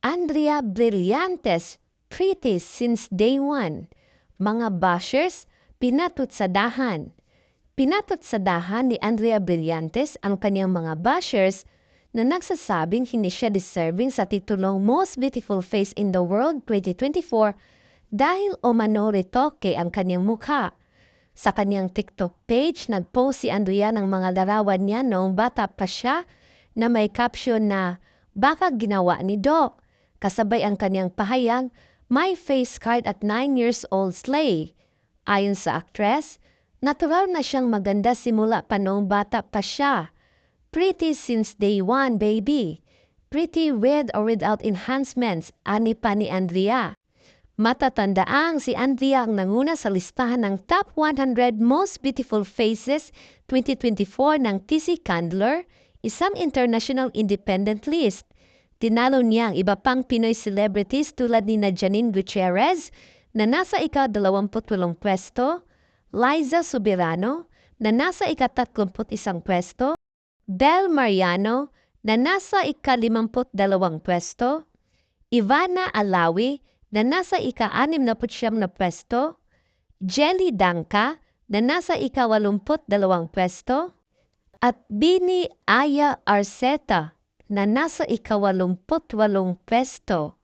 Andrea Brillantes, pretty since day one. Mga bashers, pinatutsadahan. Pinatutsadahan ni Andrea Brillantes ang kanyang mga bashers na nagsasabing hindi siya deserving sa titulong Most Beautiful Face in the World 2024 dahil umano retoke ang kanyang mukha. Sa kanyang TikTok page, nagpost si Andrea ng mga larawan niya noong bata pa siya na may caption na, "Baka ginawa ni Doc." Kasabay ang kanyang pahayag, "My face card at 9 years old slay." Ayon sa actress, natural na siyang maganda simula pa noong bata pa siya. Pretty since day one, baby. Pretty with or without enhancements, ani pa ni Andrea. Matatandaang si Andrea ang nanguna sa listahan ng Top 100 Most Beautiful Faces 2024 ng TC Candler, isang international independent list. Tinalo niya ang iba pang Pinoy celebrities tulad ni Janine Gutierrez na nasa ika-28 pwesto, Liza Soberano na nasa ika-31 pwesto, Bel Mariano na nasa ika-52 pwesto, Ivana Alawi na nasa ika-69 na pwesto, Jelly Dangka na nasa ika-82 pwesto, at Bini Aya Arceta na nasa ika-88 pwesto.